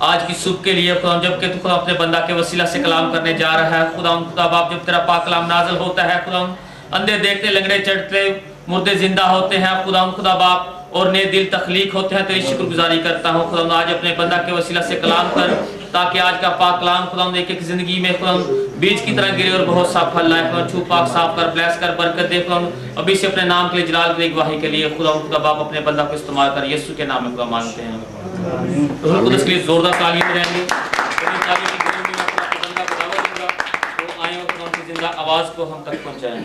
आज की सुबह के लिए खुदा जबकि तू खुदा अपने बंदा के वसीला से कलाम करने जा रहा है खुदा बाप, जब तेरा पाक कलाम नाज़िल होता है खुदा, अंधे देखते, लंगड़े चढ़ते, मुर्दे जिंदा होते हैं खुदा बाप, और नए दिल तख्लीक होते हैं। तेरी शुक्रगुजारी करता हूँ खुदा, आज अपने बंदा के वसीला से कलाम कर, ताकि आज का पाक कलाम खुदा एक एक जिंदगी में खुदा बीज की तरह गिरे और बहुत सा फल लाए खुदा। छू पाक साफ कर, ब्लेस कर, बरकत दे खुदा, अभी से अपने नाम के लिए, जलाल के लिए, गवाही के लिए खुदा बाप अपने बंदा को इस्तेमाल कर, यीशु के नाम में खुदा मांगते हैं। रूह कुदस के लिए जोरदार ताली बजाएंगे। आए और खुदा की जिंदा आवाज को हम तक पहुंचाएं।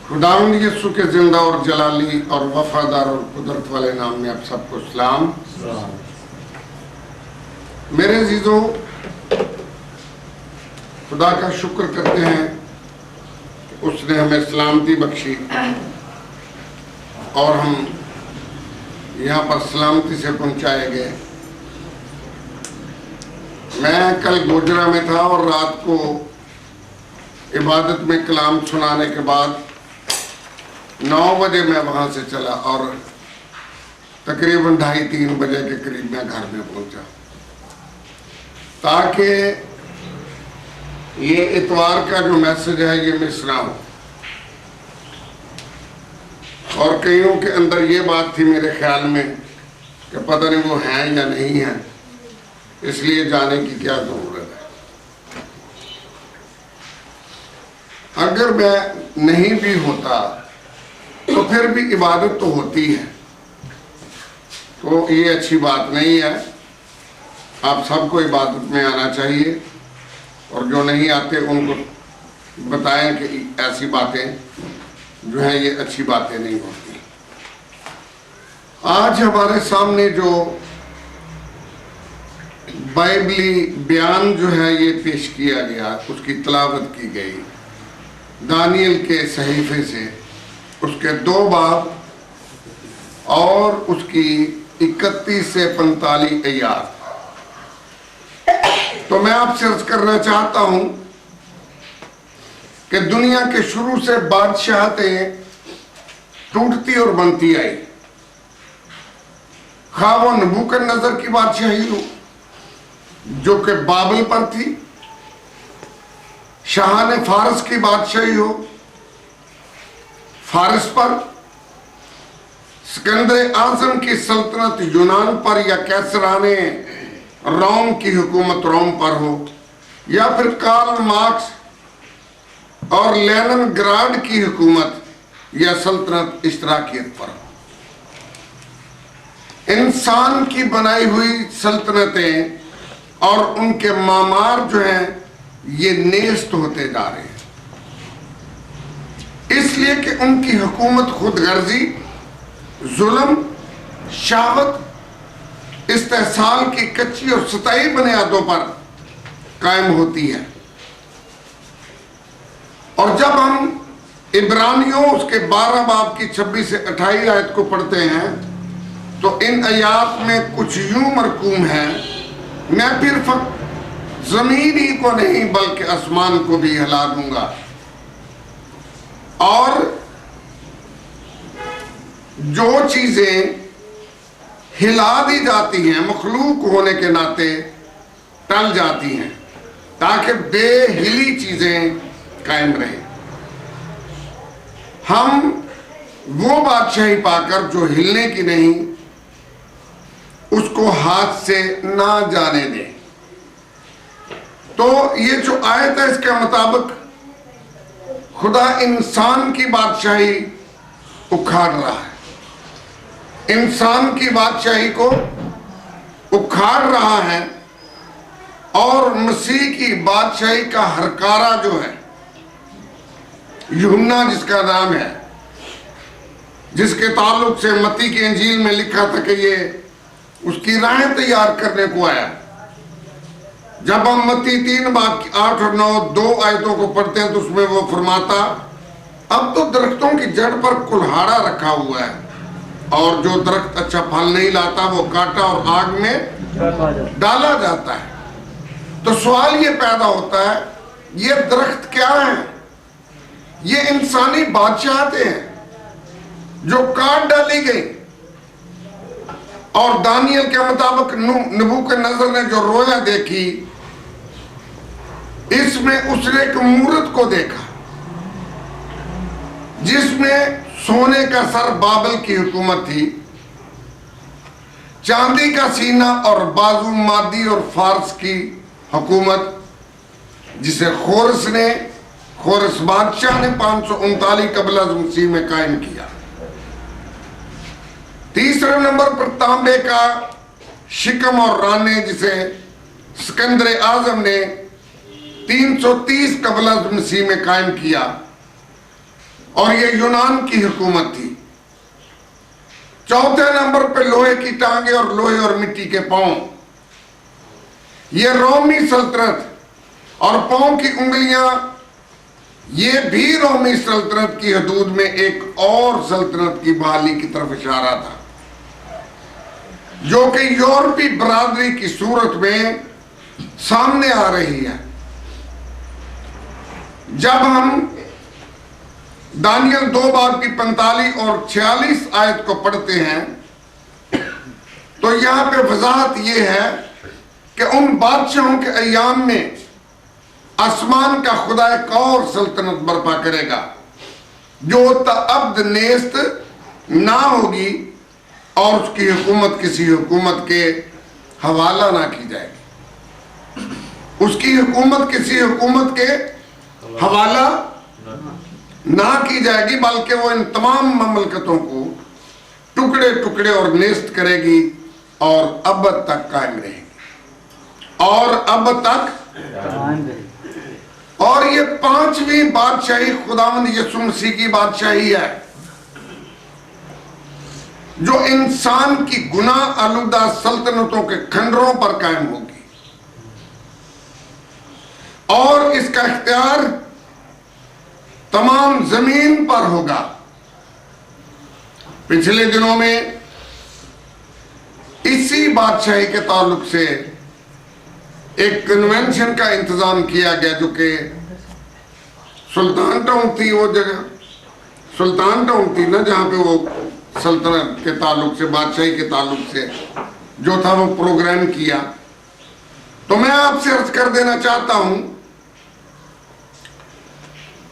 खुदावंद यीशु के जिंदा और जलाली और वफादार और कुदरत वाले नाम में आप सबको सलाम। मेरे अजीजों, खुदा का शुक्र करते हैं कि उसने हमें सलामती बख्शी और हम यहाँ पर सलामती से पहुँचाए गए। मैं कल गोजरा में था और रात को इबादत में कलाम सुनाने के बाद 9 बजे मैं वहां से चला और तकरीबन 2:30-3 बजे के करीब मैं घर में पहुंचा, ताकि ये इतवार का जो मैसेज है ये मिस ना हो। और कईयों के अंदर ये बात थी मेरे ख्याल में कि पता नहीं वो हैं या नहीं है, इसलिए जाने की क्या जरूरत है। अगर मैं नहीं भी होता तो फिर भी इबादत तो होती है, तो ये अच्छी बात नहीं है। आप सबको इबादत में आना चाहिए और जो नहीं आते उनको बताएं कि ऐसी बातें जो है ये अच्छी बातें नहीं होती। आज हमारे सामने जो बाइबली बयान जो है ये पेश किया गया, उसकी तलावत की गई दानियल के सहीफे से, उसके 2 बाब और उसकी 31 से 45 आयत। तो मैं आपसे अर्ज करना चाहता हूं कि दुनिया के शुरू से बादशाहतें टूटती और बनती आई, खा वो नबूकदनेस्सर की बादशाही हो जो कि बाबल पर थी, शाहाने फारस की बादशाही हो फारस पर, सिकंदर आजम की सल्तनत यूनान पर, या कैसराने रोम की हुकूमत रोम पर हो, या फिर कार्ल मार्क्स और लेनिनग्राड की हुकूमत या सल्तनत इश्तराकियत पर हो। इंसान की बनाई हुई सल्तनतें और उनके मामार जो हैं ये नेस्त होते जा रहे हैं, इसलिए कि उनकी हुकूमत खुदगर्जी, जुल्म, शाहवत, इस्तेहसाल की कच्ची और सतही बुनियादों पर कायम होती है। और जब हम इब्रानियों उसके 12 बाब की 26 से 28 आयत को पढ़ते हैं तो इन आयात में कुछ यूं मरकूम है, मैं फिर फक्त जमीन ही को नहीं बल्कि आसमान को भी हिला दूंगा। और जो चीजें हिला दी जाती हैं मखलूक होने के नाते टल जाती हैं, ताकि बेहिली चीजें कायम रहे। हम वो बादशाही पाकर जो हिलने की नहीं, उसको हाथ से ना जाने दें। तो ये जो आयत है इसके मुताबिक खुदा इंसान की बादशाही उखाड़ रहा है, इंसान की बादशाही को उखाड़ रहा है, और मसीह की बादशाही का हरकारा जो है, यूहन्ना जिसका नाम है, जिसके ताल्लुक से मत्ती की इंजील में लिखा था कि ये उसकी राहें तैयार करने को आया। जब हम मत्ती 3 बाब की 8 और 9 2 आयतों को पढ़ते हैं तो उसमें वो फरमाता, अब तो दरख्तों की जड़ पर कुल्हाड़ा रखा हुआ है, और जो दरख्त अच्छा फल नहीं लाता वो काटा और आग में डाला जाता है। तो सवाल ये पैदा होता है, ये दरख्त क्या है? ये इंसानी बादशाहतें हैं जो काट डाली गई। और दानियल के मुताबिक नबूकदनेस्सर ने जो रोया देखी, इसमें उसने एक मूरत को देखा जिसमें सोने का सर बाबल की हुकूमत थी, चांदी का सीना और बाजू मादी और फारस की हुकूमत, जिसे खोरस बादशाह ने 539 कबल मसीह में कायम किया। तीसरे नंबर पर तांबे का शिकम और राने, जिसे सिकंदर आजम ने 330 कबल मसीह में कायम किया, और यह यूनान की हुकूमत थी। चौथे नंबर पर लोहे की टांगे और लोहे और मिट्टी के पांव, यह रोमी सल्तनत, और पांव की उंगलियां, ये भी रोमी सल्तनत की हदूद में एक और सल्तनत की बहाली की तरफ इशारा था, जो कि यूरोपी बरादरी की सूरत में सामने आ रही है। जब हम दानियल 2 बाब की 45 और 46 आयत को पढ़ते हैं, तो यहां पे वजाहत यह है कि उन बादशाहों के अय्याम में आसमान का खुदा एक और सल्तनत बर्पा करेगा जो तअब्द नेस्त ना होगी, और उसकी हुकूमत किसी हुकूमत के हवाला ना की जाएगी। उसकी हुकूमत किसी हुकूमत के हवाला ना की जाएगी, बल्कि वो इन तमाम ममलकतों को टुकड़े टुकड़े और नेस्त करेगी और अब तक कायम रहेगी, और अब तक। और ये 5वीं बादशाही खुदावंद यीशु मसीह की बादशाही है, जो इंसान की गुनाह आलूदा सल्तनतों के खंडरों पर कायम होगी, और इसका इख्तियार तमाम जमीन पर होगा। पिछले दिनों में इसी बादशाही के ताल्लुक से एक कन्वेंशन का इंतजाम किया गया, जो कि सुल्तान टाउन थी, वो जगह सुल्तान टाउन थी ना, जहां पे वो सल्तनत के ताल्लुक से, बादशाही के ताल्लुक से जो था वो प्रोग्राम किया। तो मैं आपसे अर्ज कर देना चाहता हूं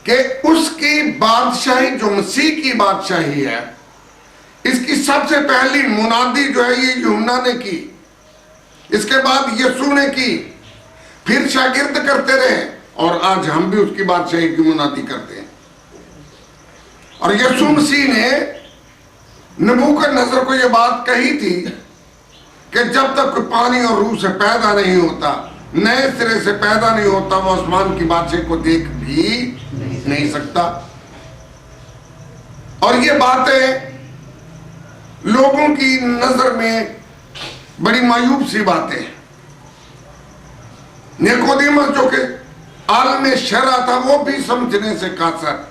कि उसकी बादशाही जो मसीह की बादशाही है, इसकी सबसे पहली मुनादी जो है ये यूहन्ना ने की, इसके बाद यीशु ने की, फिर शागिर्द करते रहे, और आज हम भी उसकी बादशाही की मुनादी करते हैं। और यीशु मसीह ने नबूकदनेस्सर को यह बात कही थी कि जब तक कोई पानी और रूह से पैदा नहीं होता, नए सिरे से पैदा नहीं होता, वो आसमान की बादशाही को देख भी नहीं सकता। और ये बातें लोगों की नजर में बड़ी मायूब सी बातें। निकोदेमुस जो कि आलम शरा था, वो भी समझने से कासर,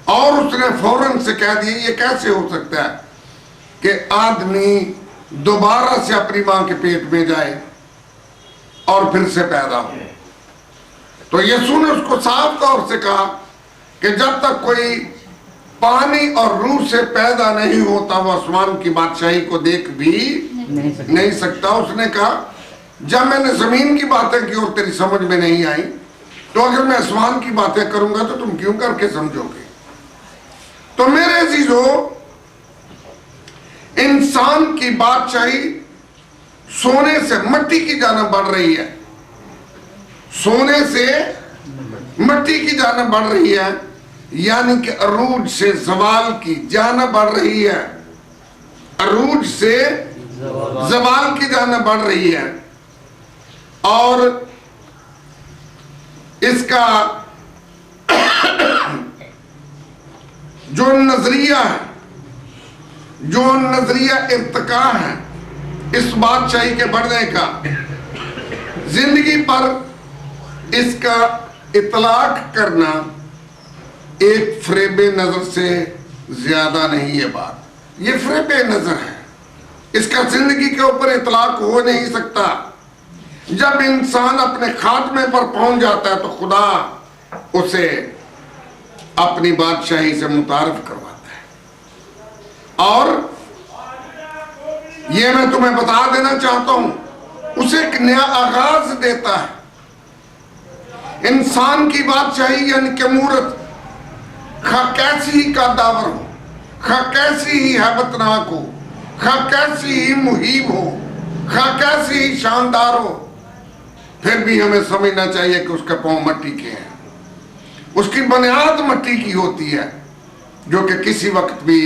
और उसने फौरन से कह दिया ये कैसे हो सकता है कि आदमी दोबारा से अपनी मां के पेट में जाए और फिर से पैदा हो। तो यीशु ने उसको साफ तौर से कहा कि जब तक कोई पानी और रूह से पैदा नहीं होता, वो आसमान की बादशाही को देख भी नहीं सकता। उसने कहा जब मैंने जमीन की बातें की और तेरी समझ में नहीं आई, तो अगर मैं आसमान की बातें करूंगा तो तुम क्यों करके समझोगे। तो मेरे अजीजों, इंसान की बादशाही सोने से मिट्टी की जानब बढ़ रही है, सोने से मिट्टी की जानब बढ़ रही है, यानी कि अरूज से ज़वाल की जानब बढ़ रही है, अरूज से ज़वाल की जानब बढ़ रही है। और इसका जो नजरिया है, जो नजरिया इर्तिका है इस बादशाही के बढ़ने का, जिंदगी पर इसका इतलाक करना एक फ़रेबे नजर से ज्यादा नहीं है। बात ये फ़रेबे नजर है, इसका जिंदगी के ऊपर इतलाक हो नहीं सकता। जब इंसान अपने खात्मे पर पहुंच जाता है तो खुदा उसे अपनी बादशाही से मुतारिफ करवाता है। और ये मैं तुम्हें बता देना चाहता हूं, उसे एक नया आगाज देता है। इंसान की बादशाही यानी कि मूरत खा कैसी ही कादावर हो, खा कैसी ही हैबतनाक हो, खा कैसी ही मुहीब हो, खा कैसी ही शानदार हो, फिर भी हमें समझना चाहिए कि उसके पांव मट्टी के हैं। उसकी बुनियाद मट्टी की होती है जो कि किसी वक्त भी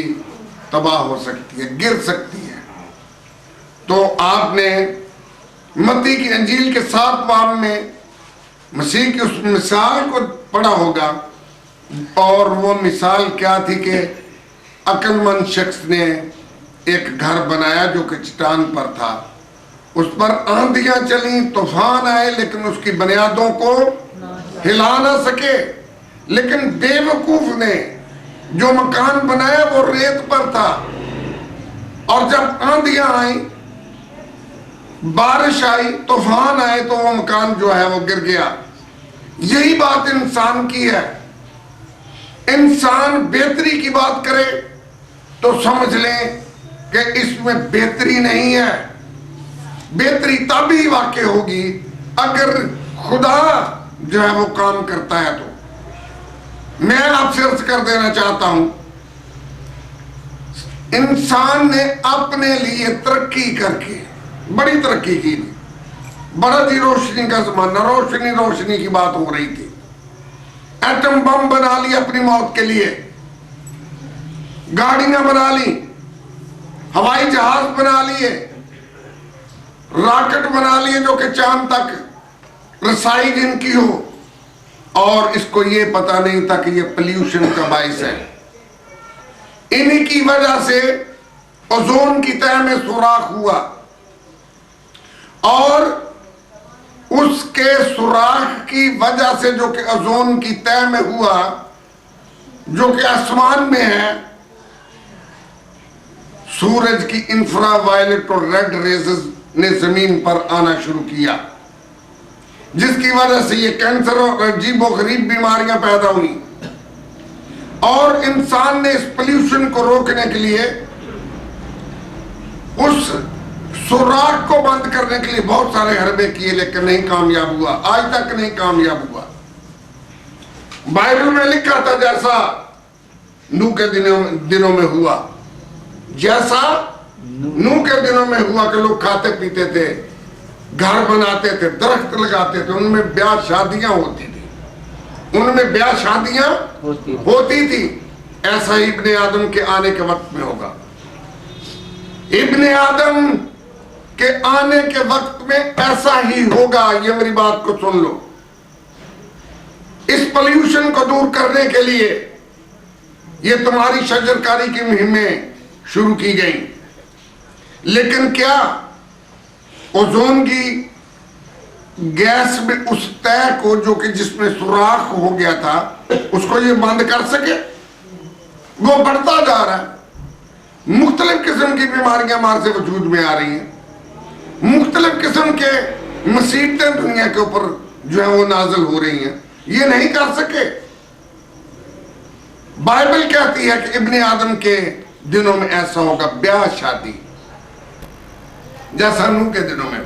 तबाह हो सकती है, गिर सकती है। तो आपने मत्ती की अंजील के 7 बाब में मसीह की उस मिसाल को पढ़ा होगा, और वो मिसाल क्या थी कि अक्लमंद शख्स ने एक घर बनाया जो कि चट्टान पर था। उस पर आंधियां चली, तूफान आए, लेकिन उसकी बुनियादों को हिला ना सके। लेकिन बेवकूफ ने जो मकान बनाया वो रेत पर था, और जब आंधियां आई, बारिश आई, तूफान आए, तो वो मकान जो है वो गिर गया। यही बात इंसान की है। इंसान बेहतरी की बात करे तो समझ लें कि इसमें बेहतरी नहीं है। बेहतरी तब ही वाकई होगी अगर खुदा जो है वो काम करता है। तो मैं आपसे अर्ज कर देना चाहता हूं, इंसान ने अपने लिए तरक्की करके बड़ी तरक्की की थी। बड़ा थी रोशनी का जमाना, रोशनी की बात हो रही थी। एटम बम बना ली अपनी मौत के लिए, गाड़ियां बना ली, हवाई जहाज बना लिए, रॉकेट बना लिए जो कि चांद तक रसाई जिनकी हो, और इसको ये पता नहीं था कि ये पोल्यूशन का बाइस है। इन्हीं की वजह से ओजोन की तह में सुराख हुआ, और उसके सुराख की वजह से जो कि ओजोन की तह में हुआ, जो कि आसमान में है, सूरज की इंफ्रावायलेट और रेड रेजेस ने जमीन पर आना शुरू किया, जिसकी वजह से ये कैंसर और अजीबोगरीब बीमारियां पैदा हुई। और इंसान ने इस पोल्यूशन को रोकने के लिए, उस सुराख को बंद करने के लिए बहुत सारे हरबे किए, लेकिन नहीं कामयाब हुआ, आज तक नहीं कामयाब हुआ। बाइबल में लिखा था जैसा नूह के दिनों में हुआ, जैसा नूह के दिनों में हुआ कि लोग खाते पीते थे, घर बनाते थे, दरख्त लगाते थे, उनमें ब्याह शादियां होती थी, उनमें ब्याह शादियां होती थी। ऐसा ही इब्ने आदम के आने के वक्त में होगा। इब्ने आदम के आने के वक्त में ऐसा ही होगा। ये मेरी बात को सुन लो। इस पोल्यूशन को दूर करने के लिए ये तुम्हारी शजरकारी की मुहिमें शुरू की गई, लेकिन क्या ओजोन की गैस में उस तय को जो कि जिसमें सुराख हो गया था, उसको ये बंद कर सके? वो बढ़ता जा रहा है। मुख्तलिफ किस्म की बीमारियां हमारे से वजूद में आ रही हैं, मुख्तलिफ किस्म के मुसीबतें दुनिया के ऊपर जो है वो नाजिल हो रही हैं। ये नहीं कर सके। बाइबल कहती है कि इब्ने आदम के दिनों में ऐसा होगा, ब्याह शादी जैसा नूह के दिनों में।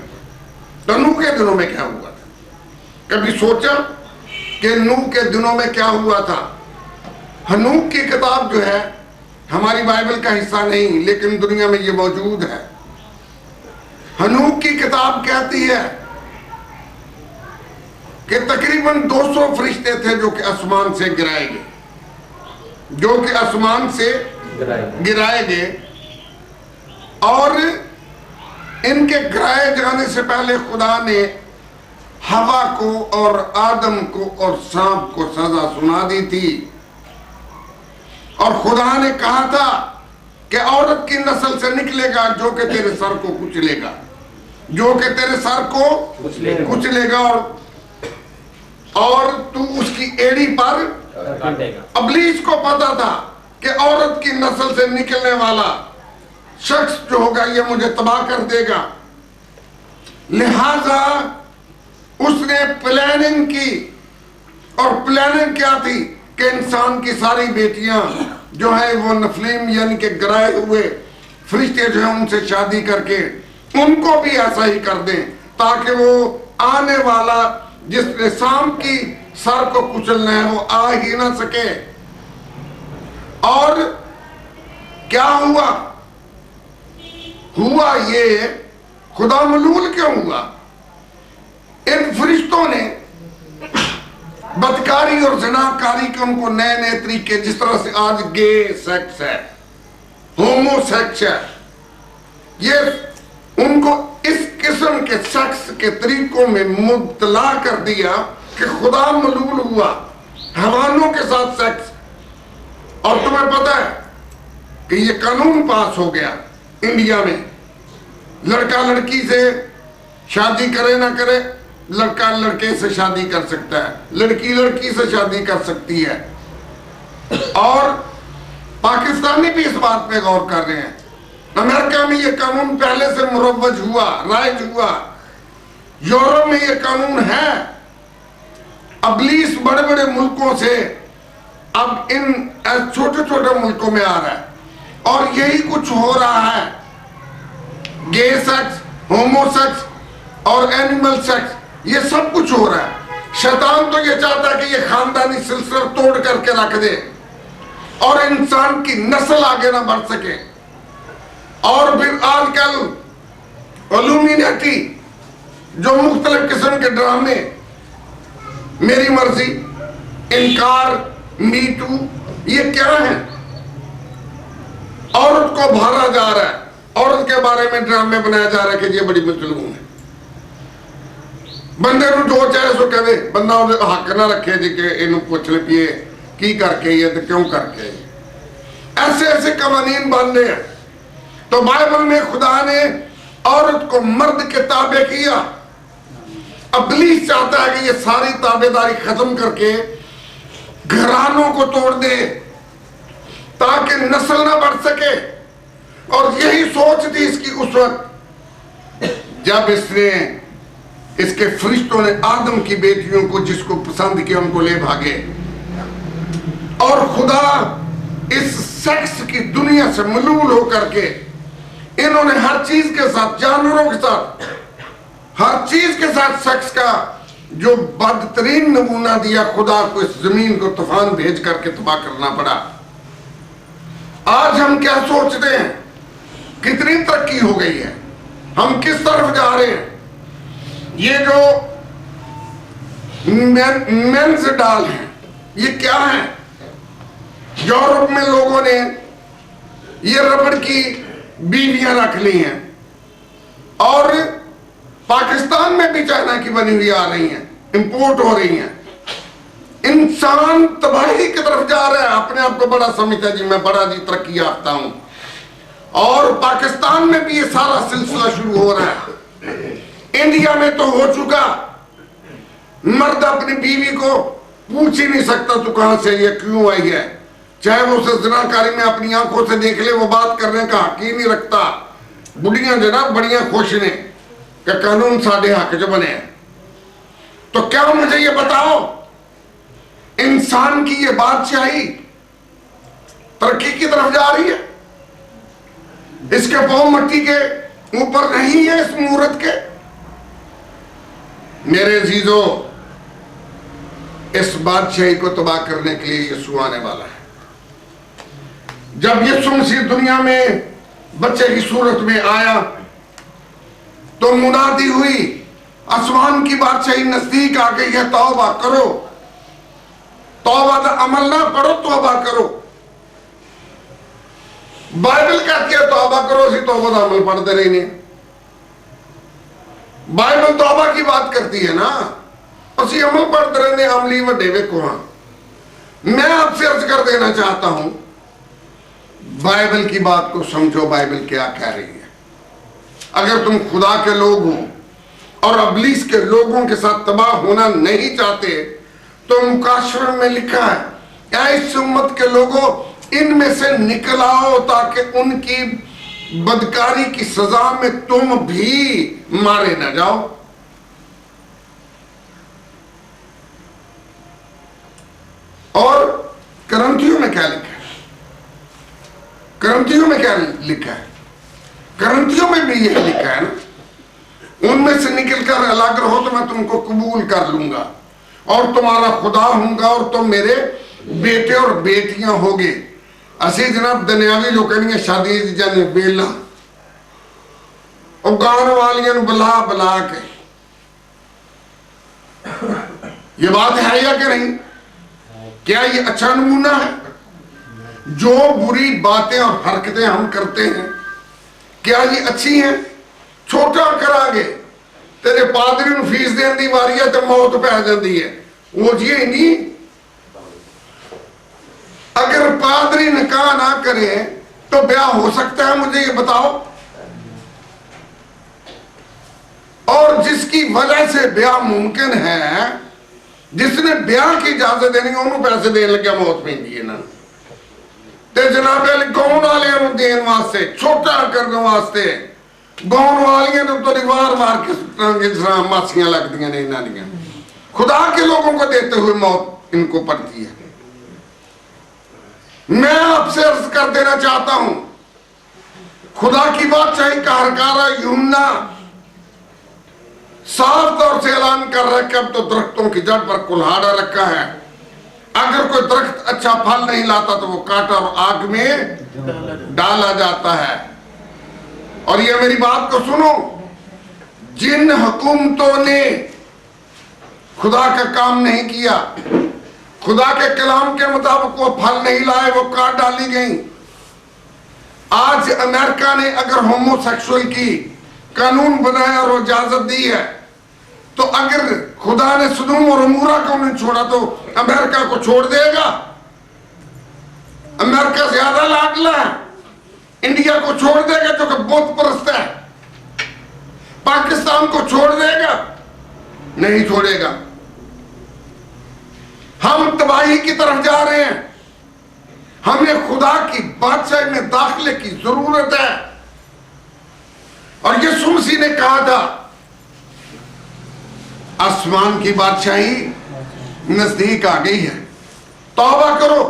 तो नूह के दिनों में क्या हुआ था? कभी सोचा कि नूह के दिनों में क्या हुआ था? हनूक की किताब जो है हमारी बाइबल का हिस्सा नहीं, लेकिन दुनिया में ये मौजूद है। हनूक की किताब कहती है कि तकरीबन 200 फरिश्ते थे जो कि आसमान से गिराए गए, जो कि आसमान से गिराए गए। और इनके गिराए जाने से पहले खुदा ने हवा को और आदम को और सांप को सजा सुना दी थी। और खुदा ने कहा था कि औरत की नस्ल से निकलेगा जो कि तेरे सर को कुचलेगा, जो कि तेरे सर को कुचलेगा, और तू उसकी एड़ी पर काटेगा। इब्लीस को पता था कि औरत की नस्ल से निकलने वाला शख्स जो होगा ये मुझे तबाह कर देगा, लिहाजा उसने प्लानिंग की, और प्लानिंग क्या थी कि इंसान की सारी बेटियां जो है वो नफलीम यानी कि गिराए हुए फरिश्ते जो है उनसे शादी करके उनको भी ऐसा ही कर दें, ताकि वो आने वाला जिसने शाम की सर को कुचलना है वो आ ही ना सके। और क्या हुआ? हुआ ये, खुदा मलूल क्यों हुआ? इन फरिश्तों ने बदकारी और जनाकारी के उनको नए नए तरीके, जिस तरह से आज गे सेक्स है, होमोसेक्स है, ये उनको इस किस्म के सेक्स के तरीकों में मुब्तला कर दिया कि खुदा मलूल हुआ। हैवानों के साथ सेक्स। और तुम्हें पता है कि ये कानून पास हो गया इंडिया में, लड़का लड़की से शादी करे ना करे, लड़का लड़के से शादी कर सकता है, लड़की लड़की से शादी कर सकती है। और पाकिस्तानी भी इस बात पे गौर कर रहे हैं। अमेरिका में ये कानून पहले से मुरव्वज हुआ, राइज हुआ। यूरोप में ये कानून है। अबलीस बड़े बड़े मुल्कों से अब इन छोटे छोटे मुल्कों में आ रहा है, और यही कुछ हो रहा है। गे सेक्स, होमोसेक्स और एनिमल सेक्स, ये सब कुछ हो रहा है। शैतान तो ये चाहता है कि ये खानदानी सिलसिला तोड़ करके रख दे और इंसान की नस्ल आगे ना बढ़ सके। और फिर आजकल इल्यूमिनेटी जो मुख्तलिफ किस्म के ड्रामे, मेरी मर्जी, इनकार, मी टू, ये क्या है? औरत को भाला जा रहा है, औरत के बारे में ड्रामे बनाया जा रहा है कि ये बड़ी मजलूम है। बंदे को जो चाहे सो कहे, बंदा हक ना रखे जी कि इन्हू पूछ ले पिए की करके ये तो क्यों करके। ऐसे ऐसे कवानीन बन रहे हैं। तो बाइबल में खुदा ने औरत को मर्द के ताबे किया। इब्लीस चाहता है कि ये सारी ताबेदारी खत्म करके घरानों को तोड़ दे ताकि नस्ल ना बढ़ सके। और यही सोच थी इसकी उस वक्त जब इसके फरिश्तों ने आदम की बेटियों को जिसको पसंद किया उनको ले भागे। और खुदा इस सेक्स की दुनिया से मलूल होकर के इन्होंने हर चीज के साथ, जानवरों के साथ, हर चीज के साथ सेक्स का जो बदतरीन नमूना दिया। खुदा को इस जमीन को तूफान भेज करके तबाह करना पड़ा। आज हम क्या सोचते हैं? कितनी तरक्की हो गई है, हम किस तरफ जा रहे हैं? ये जो मेंस डॉल है, ये क्या है? यूरोप में लोगों ने ये रबड़ की बीवियां रख ली हैं, और पाकिस्तान में भी चाइना की बनी हुई आ रही हैं, इंपोर्ट हो रही हैं। इंसान तबाही की तरफ जा रहा है। अपने आप को बड़ा समझता है जी, मैं बड़ा जी तरक्की याफ्ता हूं। और पाकिस्तान में भी ये सारा सिलसिला शुरू हो रहा है। इंडिया में तो हो चुका। मर्द अपनी बीवी को पूछ ही नहीं सकता तू कहां से, ये क्यों आई है, चाहे वो उसे ज़िनाकारी में अपनी आंखों से देख ले, वो बात करने का हक ही नहीं रखता। बुढ़ियां जनाब बड़ियां खुश ने कि कानून साढ़े हक जो बने। तो क्या मुझे ये बताओ, इंसान की ये बादशाही तरक्की की तरफ जा रही है? इसके पांव मट्टी के ऊपर नहीं है इस मुहूर्त के? मेरे अजीजों, इस बादशाही को तबाह करने के लिए यीशु आने वाला है। जब यीशु मसीह दुनिया में बच्चे की सूरत में आया तो मुनादी हुई, आसमान की बादशाही नजदीक आ गई है, तौबा करो। तौबा का अमल ना पढ़ो, तौबा करो। बाइबल कहती है तौबा करो, सी तौबा का अमल पढ़ते रही नहीं। बाइबल तौबा की बात करती है ना, असि अमल पढ़ते रहने, अमली वड्डे वेखो। हाँ, मैं आपसे अर्ज कर देना चाहता हूं, बाइबल की बात को समझो। बाइबल क्या कह रही है? अगर तुम खुदा के लोग हो और इब्लीस के लोगों के साथ तबाह होना नहीं चाहते तो मुकाशर में लिखा है, क्या इस उम्मत के लोगों इनमें से निकल आओ ताकि उनकी बदकारी की सजा में तुम भी मारे न जाओ। और करंथियों में क्या लिखा है? करंथियों में क्या लिखा है? करंथियों में भी यह लिखा है ना, उनमें से निकलकर अलग रहो तो मैं तुमको कबूल कर लूंगा और तुम्हारा खुदा हूंगा और तुम मेरे बेटे और बेटियां होगे। असी जनाब दुनियावी लोग कहेंगे शादी जाने बेला और गान वालियां बुला बुला के, ये बात है या कि नहीं? क्या ये अच्छा नमूना है? जो बुरी बातें और हरकतें हम करते हैं क्या ये अच्छी हैं? छोटा करागे तेरे पादरी ਨੂੰ फीस देने की वारी है तो मौत पै जाती है, वो जी नहीं। अगर पादरी निकाह ना करे तो ब्याह हो सकता है? मुझे ये बताओ। और जिसकी वजह से ब्याह मुमकिन है, जिसने ब्याह की इजाजत देनी उन्होंने पैसे देने लगे मौत पैंदी है ना, ते जनाबे गाउन वाले देने वास्ते, छोटा करने वास्ते गाउन वालियां तो वार मार के मासियां लगती ने इन्हों दियां, खुदा के लोगों को देते हुए मौत इनको पड़ती है। मैं आपसे अर्ज कर देना चाहता हूं, खुदा की बादशाही का हरकारा यूहन्ना साफ तौर से ऐलान कर रहा है कि अब तो दरख्तों की जड़ पर कुल्हाड़ा रखा है, अगर कोई दरख्त अच्छा फल नहीं लाता तो वो काटा और आग में डाला जाता है। और ये मेरी बात को सुनो, जिन हुकूमतों ने खुदा का काम नहीं किया, खुदा के कलाम के मुताबिक वो फल नहीं लाए, वो काट डाली गई। आज अमेरिका ने अगर होमोसेक्सुअल की कानून बनाया और इजाजत दी है, तो अगर खुदा ने सदोम और अमूरा को नहीं छोड़ा तो अमेरिका को छोड़ देगा? अमेरिका ज्यादा लाडला है, इंडिया को छोड़ देगा जो कि बुत परस्त है? पाकिस्तान को छोड़ देगा? नहीं छोड़ेगा। हम तबाही की तरफ जा रहे हैं, हमें खुदा की बादशाही में दाखिले की जरूरत है। और यीशु मसीह ने कहा था आसमान की बादशाही नजदीक आ गई है, तौबा करो।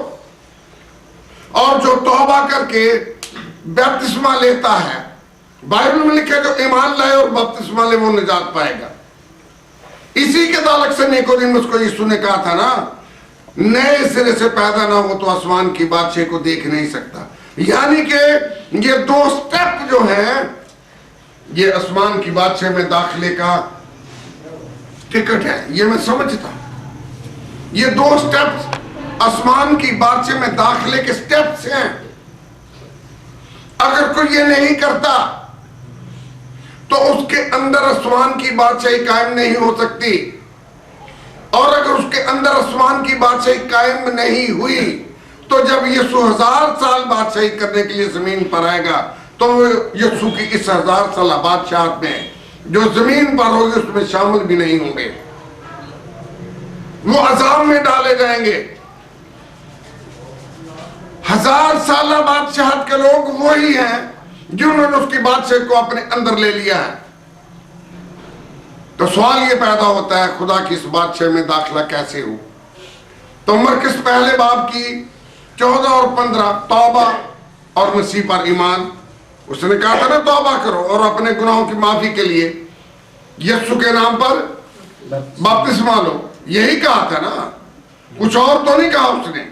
और जो तौबा करके बपतिस्मा लेता है, बाइबल में लिखा है जो ईमान लाए और बपतिस्मा ले वो निजात पाएगा। इसी के ताल्लुक से निकोदेमुस को यीशु ने कहा था ना, नए सिरे से पैदा ना हो तो आसमान की बादशाही को देख नहीं सकता। यानी कि ये दो स्टेप जो है, ये आसमान की बादशाही में दाखिले का टिकट है, ये मैं समझता हूं। ये दो स्टेप्स आसमान की बादशाही में दाखिले के स्टेप्स हैं। अगर कोई ये नहीं करता तो उसके अंदर आसमान की बादशाही कायम नहीं हो सकती। और अगर उसके अंदर आसमान की बादशाही कायम नहीं हुई तो जब यीशु 1000 साल बादशाही करने के लिए जमीन पर आएगा तो यीशु की इस 1000 साल बादशाहत में जो जमीन पर होगी उसमें शामिल भी नहीं होंगे, वो अजाब में डाले जाएंगे। 1000 साल बादशाहत के लोग वही हैं जिन्होंने उसकी बादशाह को अपने अंदर ले लिया है। तो सवाल ये पैदा होता है, खुदा की इस बादशाह में दाखिला कैसे हो? तो मरकस पहले बाब की 14 और 15 तौबा और मसीह पर ईमान, उसने कहा था ना तौबा करो और अपने गुनाहों की माफी के लिए यीशु के नाम पर बपतिस्मा लो, यही कहा था ना, कुछ और तो नहीं कहा उसने।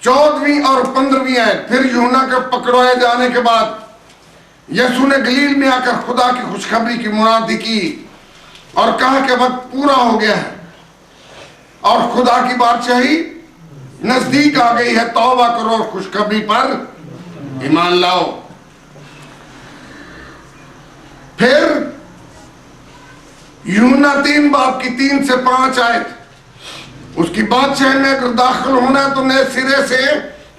14वीं और 15वीं आयत, फिर यूहन्ना के पकड़वाए जाने के बाद यीशु ने गलील में आकर खुदा की खुशखबरी की मुनादी की और कहा कि वक्त पूरा हो गया है और खुदा की बादशाही नजदीक आ गई है, तौबा करो और खुशखबरी पर ईमान लाओ। फिर यूहन्ना 3 बाब की 3 से 5 आयत, उसकी बादशाही में अगर दाखिल होना है तो नए सिरे से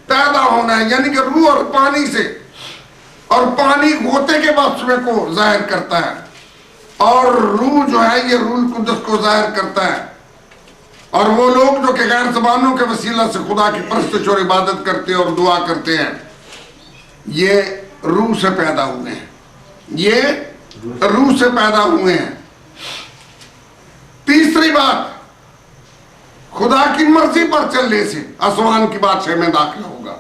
पैदा होना है, यानी कि रूह और पानी से, और पानी होते के बाद उसमें को जाहिर करता है और रूह जो है ये रूह कुदस को जाहिर करता है। और वो लोग जो कि गैर ज़बानों के वसीला से खुदा की परस्तिश और इबादत करते हैं और दुआ करते हैं, ये रूह से पैदा हुए हैं, ये रूह से पैदा हुए हैं। तीसरी बात, खुदा की मर्जी पर चलने से आसमान की बादशाही में दाखिला होगा।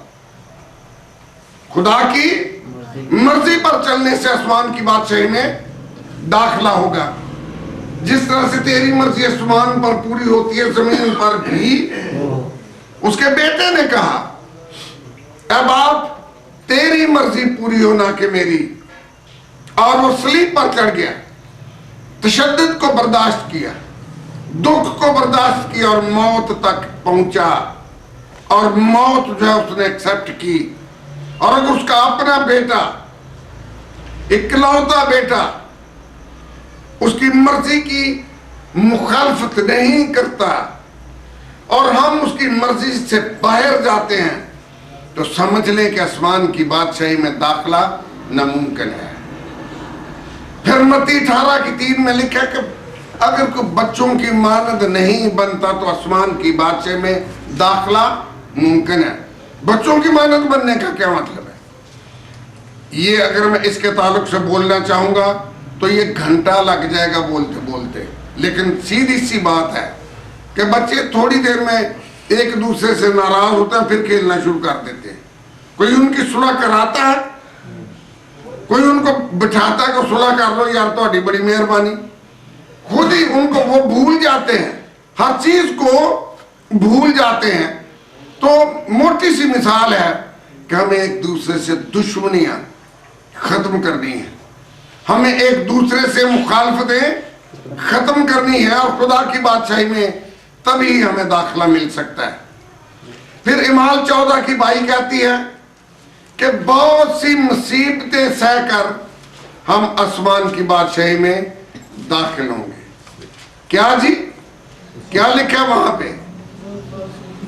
खुदा की मर्जी पर चलने से आसमान की बादशाही में दाखिला होगा। जिस तरह से तेरी मर्जी आसमान पर पूरी होती है, जमीन पर भी। उसके बेटे ने कहा, अब आप तेरी मर्जी पूरी हो ना कि मेरी। और वो सलीब पर चढ़ गया, तशद्दुद को बर्दाश्त किया, दुख को बर्दाश्त किया और मौत तक पहुंचा। और मौत जो है उसने एक्सेप्ट की। और अगर उसका अपना बेटा, इकलौता बेटा, उसकी मर्जी की मुखालफत नहीं करता और हम उसकी मर्जी से बाहर जाते हैं, तो समझ लें कि आसमान की बादशाही में दाखला नामुमकिन है। फिर मत्ती 18:3 में लिखा कि अगर कोई बच्चों की मानद नहीं बनता तो आसमान की बादशाही में दाखला मुमकिन है। बच्चों की मानद बनने का क्या मतलब है? ये अगर मैं इसके ताल्लुक से बोलना चाहूंगा तो ये घंटा लग जाएगा बोलते बोलते। लेकिन सीधी सी बात है कि बच्चे थोड़ी देर में एक दूसरे से नाराज होते हैं, फिर खेलना शुरू कर देते हैं। कोई उनकी सुलह कराता है, कोई उनको बिठाता है कि सुलह कर लो यार, तो बड़ी मेहरबानी। खुद ही उनको वो भूल जाते हैं, हर चीज को भूल जाते हैं। तो मोटी सी मिसाल है कि हमें एक दूसरे से दुश्मनियां खत्म करनी है, हमें एक दूसरे से मुखालफतें खत्म करनी है और खुदा की बादशाही में तभी हमें दाखिला मिल सकता है। फिर इमाल 14:22 कहती है कि बहुत सी मुसीबतें सहकर हम आसमान की बादशाही में दाखिल होंगे। क्या जी, क्या लिखा है वहां पे?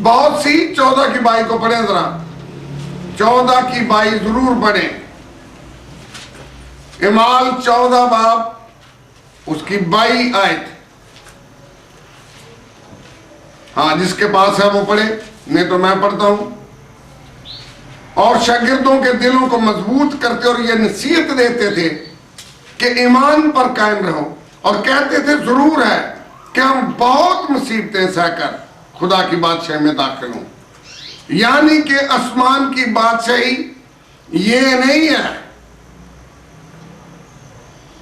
बहुत सी 14:22 को पढ़े जरा, 14:22 जरूर पढ़े। इमाल 14 बाब उसकी 22 आयत। हाँ, जिसके पास है वो पढ़े, नहीं तो मैं पढ़ता हूं। और शागिर्दों के दिलों को मजबूत करते और ये नसीहत देते थे कि ईमान पर कायम रहो, और कहते थे जरूर है कि हम बहुत मुसीबतें सहकर खुदा की बादशाही में दाखिल हों। यानी कि आसमान की बादशाही ये नहीं है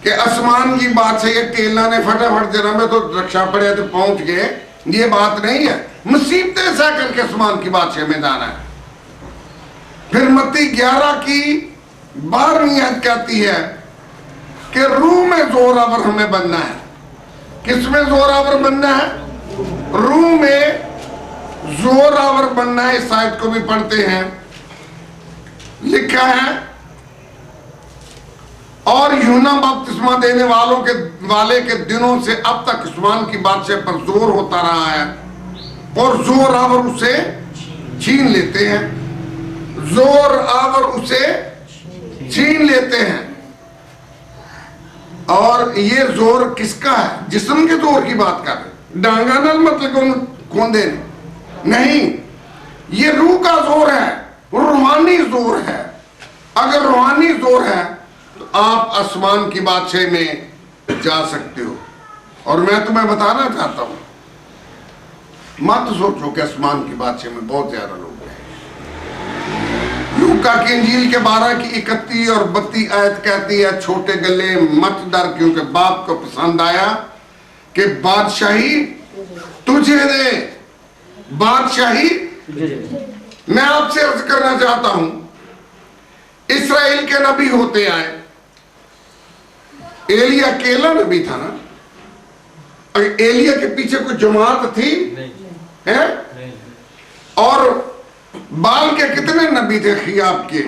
कि आसमान की बादशाही टेला ने फटाफट जरा में तो रक्षा पड़े तो पहुंच गए, ये बात नहीं है। मुसीबतें सह करके आसमान की बादशाही में जाना है। फिर मत्ती 11:12 आयत कहती है कि रूह में जोरावर हमें बनना है। किस में जोरावर बनना है? रूह में जोरावर बनना है। इस आयत को भी पढ़ते हैं, लिखा है, और यूहन्ना बपतिस्मा देने वाले के दिनों से अब तक आसमान की बादशाह पर जोर होता रहा है और जोर आवर उसे छीन लेते हैं। जोर आवर उसे छीन लेते हैं। और ये जोर किसका है? जिस्म के जोर की बात कर रहे, डांगा नल मतलब खोंदे नहीं, ये रूह का जोर है, रूहानी जोर है। अगर रूहानी जोर है तो आप आसमान की बादशाही में जा सकते हो। और मैं तुम्हें बताना चाहता हूं, मत सोचो कि आसमान की बादशाही में बहुत ज्यादा लोग हैं। लूका की इंजील के 12:31 और 32 आयत कहती है, छोटे गले मत डर, क्योंकि बाप को पसंद आया कि बादशाही तुझे दे। बादशाही मैं आपसे अर्ज करना चाहता हूं, इस्राएल के नबी होते आए। एलिया अकेला नबी था ना? एलिया के पीछे कोई जमात थी? है? और बाल के कितने नबी थे? खियाब के,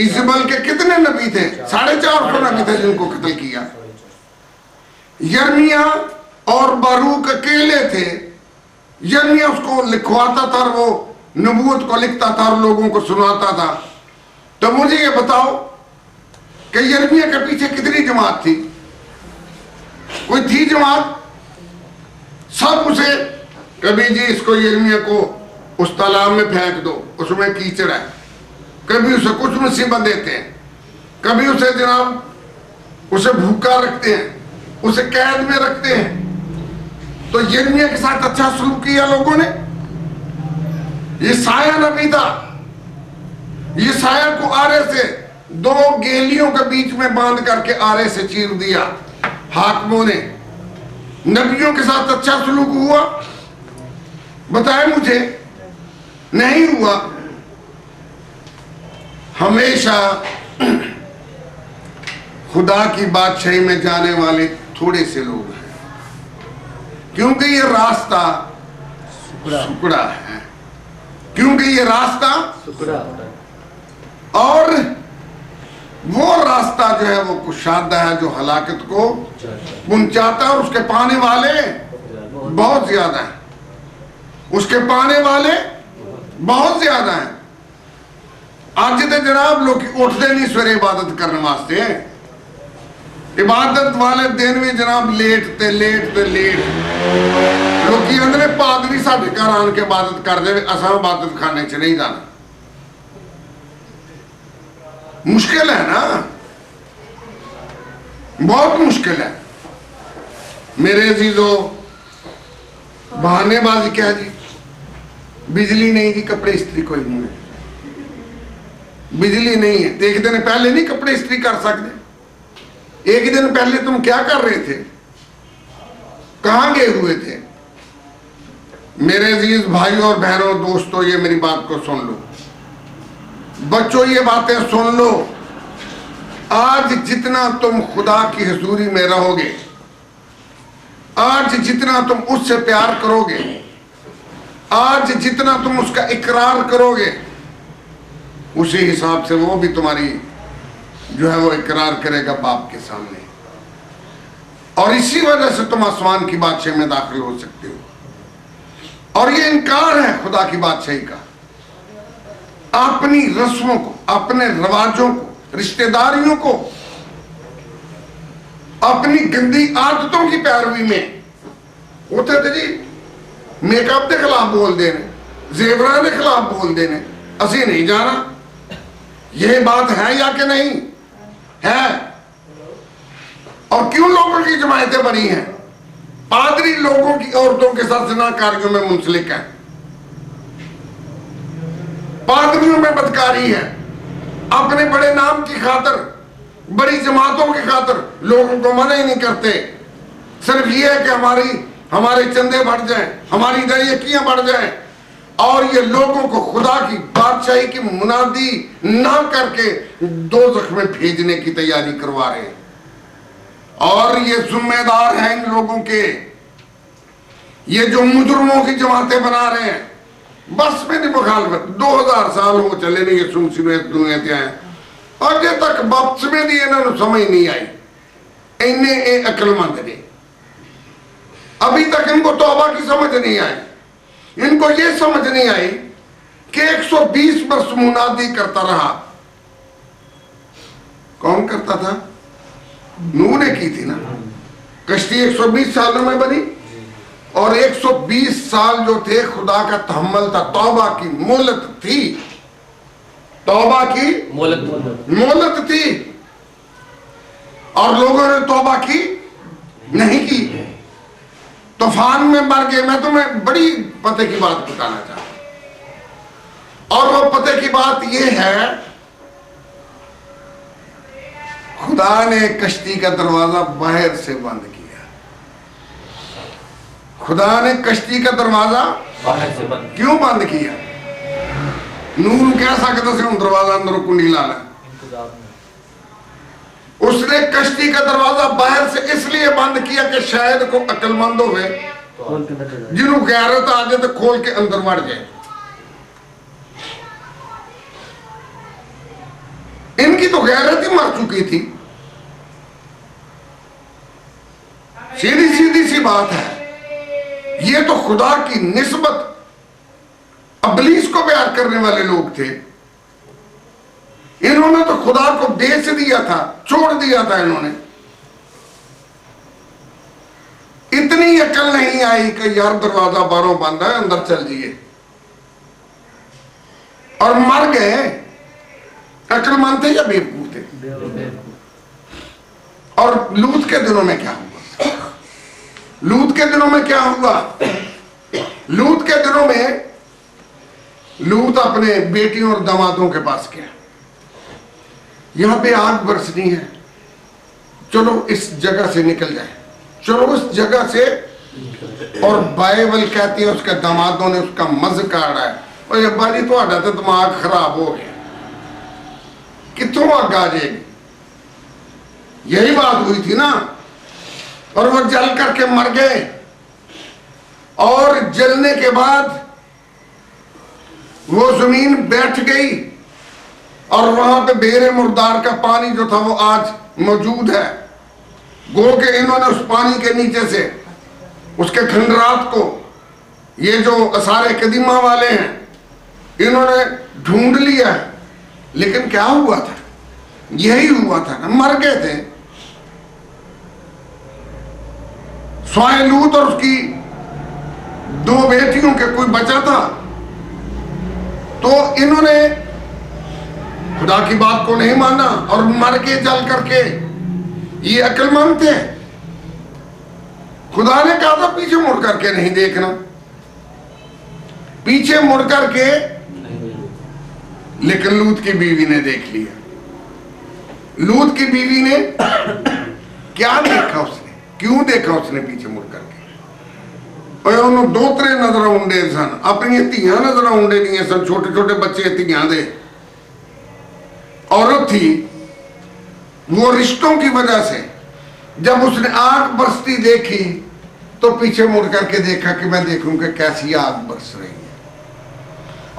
इजबल के कितने नबी थे? 450 नबी थे जिनको कत्ल किया। यर्मिया और बारूक अकेले थे। यर्मिया उसको लिखवाता था, वो नबूवत को लिखता था और लोगों को सुनाता था। तो मुझे ये बताओ कि यर्मिया के पीछे कितनी जमात थी? कोई थी जमात? सब उसे, कभी जी इसको यर्मिया को उस तालाब में फेंक दो, उसमें कीचड़ है, कभी उसे कुछ मुसीबत देते हैं, कभी उसे जनाब उसे भूखा रखते हैं, उसे कैद में रखते हैं। तो यिर्मयाह के साथ अच्छा सलूक किया लोगों ने। ये साया नबी था, ये साया को आरे से 2 गेलियों के बीच में बांध करके आरे से चीर दिया। हाकिमों ने नबियों के साथ अच्छा सलूक हुआ? बताए मुझे, नहीं हुआ। हमेशा खुदा की बादशाही में जाने वाले थोड़े से लोग हैं, क्योंकि ये रास्ता सुकड़ा है, क्योंकि ये रास्ता और वो रास्ता जो है वो कुशादा है, जो हलाकत को पहुंचाता है, और उसके पाने वाले बहुत ज्यादा हैं, उसके पाने वाले बहुत ज्यादा हैं। आज तो जनाब लोग उठते नहीं सवेरे इबादत करने वास्ते, इबादत वाले दिन भी जनाब लेट लोग अंदर पादरी साढ़े घर आन के इबादत कर दे, असा इबादत खाने च नहीं जाना। मुश्किल है ना, बहुत मुश्किल है मेरे अजीजों। बहानेबाजी क्या जी, बिजली नहीं जी, कपड़े इस्त्री कोई नहीं है, बिजली नहीं है तो एक दिन पहले नहीं कपड़े इस्त्री कर सकते। एक दिन पहले तुम क्या कर रहे थे, कहां गए हुए थे? मेरे अजीज भाइयों और बहनों, दोस्तों, ये मेरी बात को सुन लो, बच्चों ये बातें सुन लो। आज जितना तुम खुदा की हुजूरी में रहोगे, आज जितना तुम उससे प्यार करोगे, आज जितना तुम उसका इकरार करोगे, उसी हिसाब से वो भी तुम्हारी जो है वो इकरार करेगा बाप के सामने, और इसी वजह से तुम आसमान की बादशाही में दाखिल हो सकते हो। और ये इनकार है खुदा की बादशाही का, अपनी रस्मों को, अपने रवाजों को, रिश्तेदारियों को, अपनी गंदी आदतों की पैरवी में होते थे जी। मेकअप के खिलाफ बोल देने, जेवरां के खिलाफ बोल देने, असी नहीं जाना। यह बात है या कि नहीं है? और क्यों लोगों की जमायतें बनी हैं? पादरी लोगों की औरतों के साथ जिना कार्यों में मुंसलिक है, पादरियों में बदकारी है, अपने बड़े नाम की खातर, बड़ी जमातों की खातर लोगों को मना ही नहीं करते। सिर्फ ये है कि हमारे चंदे बढ़ जाएं, हमारी दरियाकियां बढ़ जाएं, और ये लोगों को खुदा की बादशाही की मुनादी ना करके दोज़ख में भेजने की तैयारी करवा रहे हैं। और ये जिम्मेदार हैं इन लोगों के, ये जो मुजरमों की जमातें बना रहे हैं। बस मेरी मुखालफत 2000 साल हो चले ने ये सुनसिने दुनिया ते आए, अजे तक बपसमे दी इन्होंने समझ नहीं आई। इन्ने ये अकलमंद ने, अभी तक इनको तौबा की समझ नहीं आई। इनको ये समझ नहीं आई कि 120 वर्ष मुनादी करता रहा। कौन करता था? नूह ने की थी ना। कश्ती 120 सालों में बनी, और 120 साल जो थे खुदा का तहम्मुल था, तौबा की मोहलत थी, तौबा की मोहलत थी, और लोगों ने तौबा की नहीं की, तूफान में मर गए। मैं तुम्हें बड़ी पते की बात बताना चाहता हूं, और वो पते की बात यह है, खुदा ने कश्ती का दरवाजा बाहर से बंद किया। खुदा ने कश्ती का दरवाजा बाहर से बंद क्यों बंद किया? नूह कह सकता से हम दरवाजा अंदर कुंडी ला लें। उसने कश्ती का दरवाजा बाहर से इसलिए बंद किया कि शायद को अक्लमंद हो गए, जिन्हों गैरत आ जाए तो खोल के अंदर बढ़ जाए। इनकी तो गैरत ही मर चुकी थी। सीधी सीधी सी बात है, ये तो खुदा की निस्बत अबलीस को प्यार करने वाले लोग थे। इन्होंने तो खुदा को बेच दिया था, छोड़ दिया था। इन्होंने इतनी अकल नहीं आई कि यार दरवाजा बाहरों बंद है, अंदर चल जाइए, और मर गए। अकलमंद थे या बेवकूफ थे? और लूत के दिनों में क्या हुआ? लूत के दिनों में क्या हुआ? लूत के दिनों में लूत अपने बेटियों और दामादों के पास गया, यहां पे आग बरसनी है, चलो इस जगह से निकल जाए, चलो उस जगह से। और बाइबल कहती है उसके दामादों ने उसका मज़ काढ़ा है, और अब्बा जी थोड़ा तो दिमाग खराब हो गया, कितों आग आ जाएगी? यही बात हुई थी ना। और वो जल करके मर गए, और जलने के बाद वो जमीन बैठ गई, और वहां पे बेरे मुर्दार का पानी जो था वो आज मौजूद है। गो के इन्होंने उस पानी के नीचे से उसके खंडरात को, ये जो असारे कदीमा वाले हैं, इन्होंने ढूंढ लिया है। लेकिन क्या हुआ था? यही हुआ था ना, मर गए थे। स्वाय लूत और उसकी 2 बेटियों के कोई बचा था, तो इन्होंने खुदा की बात को नहीं माना और मर के जल करके। ये अक्लमंद थे। खुदा ने कहा था पीछे मुड़ करके नहीं देखना, पीछे मुड़ करके, लेकिन लूत की बीवी ने देख लिया। लूत की बीवी ने क्या देखा? उसने क्यों देखा? उसने पीछे मुड़ करके, और उन्होंने 2-3 नजर आउंडे सन, अपनी धियां नजर आउंडे नहीं सन, छोटे छोटे बच्चे धियां दे। औरत थी, वो रिश्तों की वजह से जब उसने आग बरसती देखी तो पीछे मुड़ करके देखा कि मैं देखूं कि कैसी आग बरस रही है,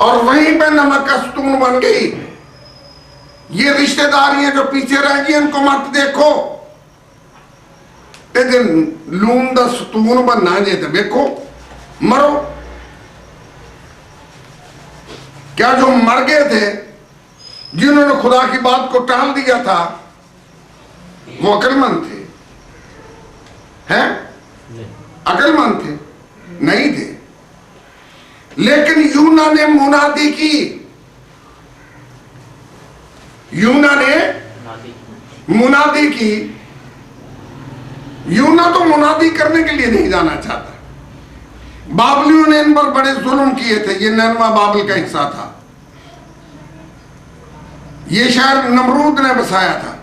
और वहीं पे नमक का सतून बन गई। ये रिश्तेदारियां जो पीछे रह गई इनको मत देखो, लून दा सतून बनना जे तो देखो मरो। क्या जो मर गए थे, जिन्होंने खुदा की बात को टाल दिया था, वो अक्लमंद थे? हैं? अक्लमंद थे? नहीं थे। लेकिन यूना ने मुनादी की, यूना ने मुनादी की। यूना तो मुनादी करने के लिए नहीं जाना चाहता। बाबलियों ने इन पर बड़े जुल्म किए थे। ये नैनवा बाबल का हिस्सा था। ये शहर नमरूद ने बसाया था,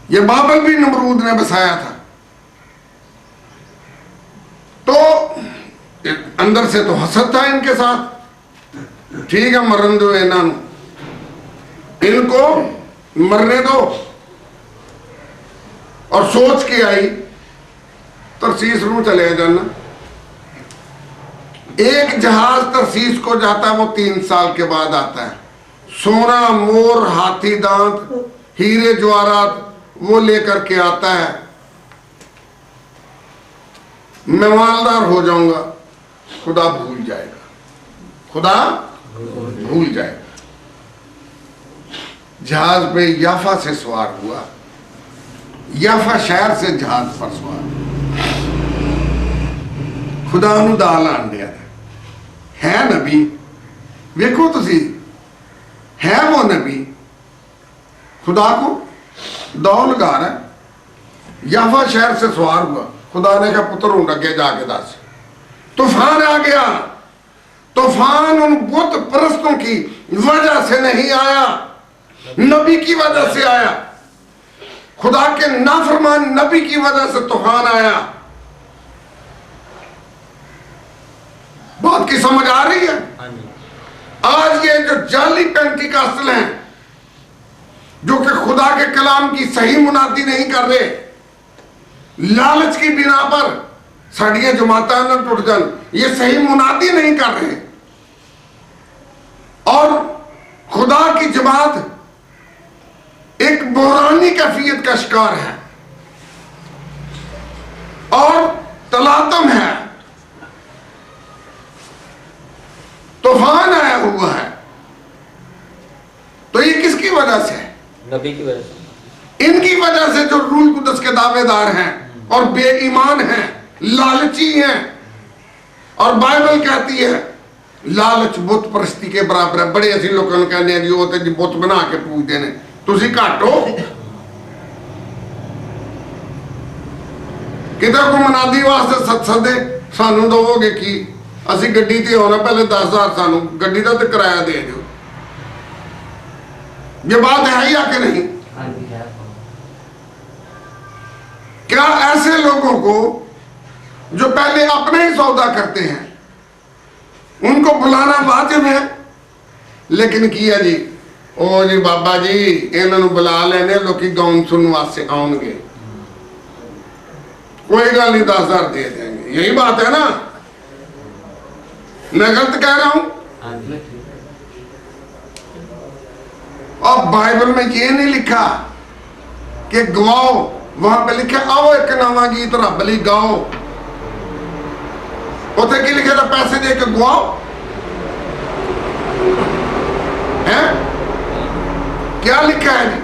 ये बाबल भी नमरूद ने बसाया था। तो अंदर से तो हसद था इनके साथ। ठीक है, मरन दो इनको मरने दो। और सोच के आई तरसीस में चले जाना। एक जहाज तरसीस को जाता है, वो 3 साल के बाद आता है। सोना, मोर, हाथी दांत, हीरे जवाहरात वो लेकर के आता है। मैं मालदार हो जाऊंगा, खुदा भूल जाएगा, खुदा भूल जाएगा। जहाज पे याफा से सवार हुआ, याफा शहर से जहाज पर सवार। खुदा ਨੂੰ ਦਾਲ ਆਣ ਦਿਆ है नबी। वेखो तुसी, है वो नबी, खुदा को दौल लगा रहा है। याफा शहर से सवार हुआ। खुदा ने कहा पुत्र हूं अगे जाके दस। तूफान आ गया। तूफान उन बुत परस्तों की वजह से नहीं आया, नबी की वजह से आया। खुदा के नाफरमान नबी की वजह से तूफान आया। बात की समझ आ रही है? आज ये जो जाली पेंटिकॉस्टल हैं, जो कि खुदा के कलाम की सही मुनादी नहीं कर रहे, लालच की बिना पर साड़ियां जमाता न टूट जान, ये सही मुनादी नहीं कर रहे। और खुदा की जमात एक बहरानी कैफियत का शिकार है और तलातम है। तूफान आया हुआ है। तो ये किसकी वजह से है? नबी की वजह से, इनकी वजह से, जो रूल कुदस के दावेदार हैं और बेईमान हैं, लालची हैं। और बाइबल कहती है लालच बुत परस्ती के बराबर है। बड़े ऐसे लोगों ने कहने जी वो तो जी बुत बना के पूजते हैं, तुसी घट हो। किते को मनादी वास्ते सदे सानू दोगे की असी गड्डी ते आना पहले 10,000 सानू गड्डी का तो किराया दे दो। ये बात है या कि नहीं? क्या ऐसे लोगों को जो पहले अपने ही सौदा करते हैं उनको बुलाना वाजिब है? लेकिन किया जी ओ जी बाबा जी इन्होंने बुला लेने लोग गाउन सुनने वास्ते आउणगे, कोई गल नहीं 10,000 दे देंगे। यही बात है ना? मैं गलत कह रहा हूं? और बाइबल में ये नहीं लिखा कि गवाओ, वहां पे लिखा आओ एक नवा गीत रब लई गाओ। उसे की लिखा था? पैसे दे के गवाओ है? क्या लिखा है जी?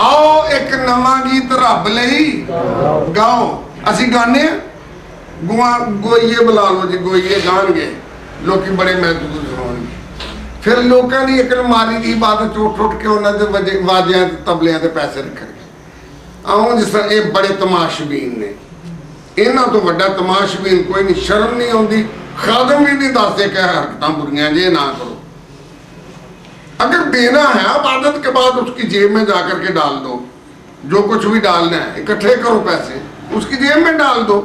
आओ एक नवा गीत रब लई गाओ। असी गाने गोईए बुला लो जी, गोईए गाणगे, लोग बड़े महसूस होंगे। फिर लोगों की एक अलमारी की इबादत उठ उठ के उन्होंने वाजिया तबलिया के पैसे रखने। आओ जिस तरह ये बड़े तमाशबीन ने, इन्हों तो वड्डा तमाशबीन कोई नहीं। शर्म नहीं आती, खादम भी नहीं दसते कि हरकत बुरियां जे ना करो। अगर देना है इबादत के बाद उसकी जेब में जाकर के डाल दो, जो कुछ भी डालना है इकट्ठे करो पैसे उसकी जेब में डाल दो।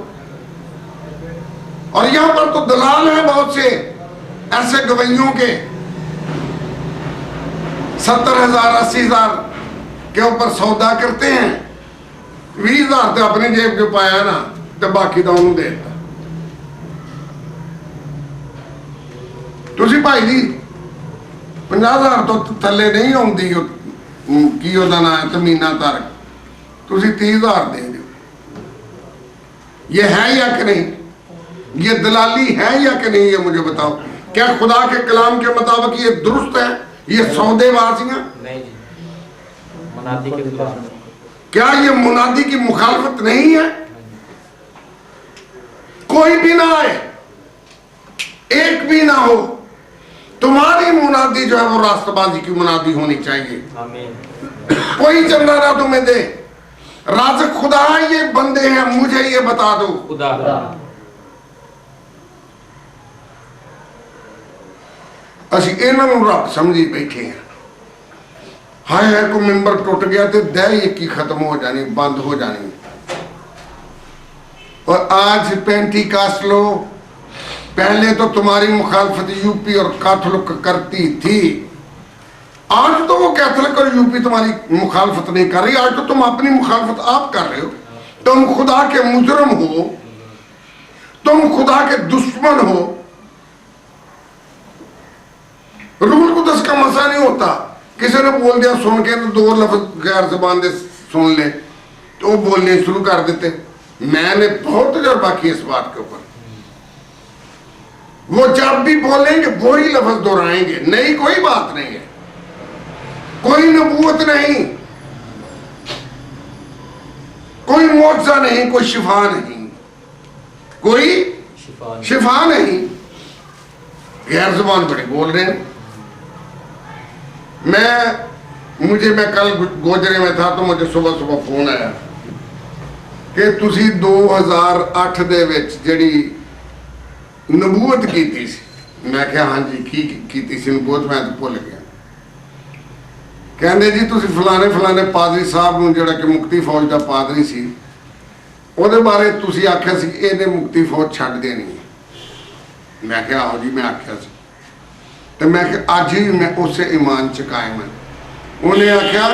और यहां पर तो दलाल है बहुत से ऐसे गवैयों के 70,000 80,000 के ऊपर सौदा करते हैं, 20,000 तो अपनी जेब जो पाया ना तो बाकी तो उन्होंने देता। तुसी भाई जी 50,000 तो थले नहीं आती की ओदा ना है तमीना तक, तुसी 30,000 दे दो। ये है या कि नहीं? ये दलाली है या कि नहीं? ये मुझे बताओ, क्या खुदा के कलाम के मुताबिक ये दुरुस्त है? ये सौदेबाजियां नहीं जी, मुनादी के खिलाफ। क्या ये मुनादी की मुखालफत नहीं है? कोई भी ना आए, एक भी ना हो, तुम्हारी मुनादी जो है वो रास्तबाजी की मुनादी होनी चाहिए। आमीन। कोई चंदा ना तुम्हें दे, राज़िक खुदा है, ये बंदे हैं, मुझे ये बता दो। खुदा ਅਸੀਂ ਇਹਨਾਂ ਨੂੰ ਰੱਬ ਸਮਝੀ बैठे हैं। हाय है को मेंबर टूट गया तो दह एक ही खत्म हो जानी, बंद हो जानी। और आज पेंटिकास्ट लो, पहले तो तुम्हारी मुखालफत यूपी और कैथोलिक करती थी, आज तो वो कैथोलिक और यूपी तुम्हारी मुखालफत नहीं कर रही, आज तो तुम अपनी मुखालफत आप कर रहे हो। तुम खुदा के मुजरम हो, तुम खुदा के दुश्मन हो। रूल कुदस का मसला नहीं होता, किसी ने बोल दिया सुन के तो 2 लफ्ज गैर ज़बान दे सुन ले तो बोलने शुरू कर देते। मैंने बहुत तजर्बा किया इस बात के ऊपर। वो जब भी बोलेंगे वही लफ्ज दोहराएंगे, नई कोई बात नहीं है, कोई नबूवत नहीं, कोई मौजज़ा नहीं, कोई शिफा नहीं, कोई शिफा नहीं। गैर ज़बान बड़े बोल रहे हैं। मैं कल गोजरे में था तो मुझे सुबह सुबह फोन आया कि तुसी 2008 दे विच जिहड़ी नबूवत कीती सी। मैं कहा हाँ जी की सी नबूवत, मैं तो भुल गया। कहंदे जी तुसी फलाने फलाने पादरी साहब नूं जिहड़ा कि मुक्ति फौज दा पादरी सी, ਉਹਦੇ बारे तुसी आख्या सी इहने मुक्ति फौज छड्ड देनी है। मैं कहा आहो जी मैं आख्या सी, तो मैं अज ही मैं उस ईमान च कायम है। उन्हें आख्या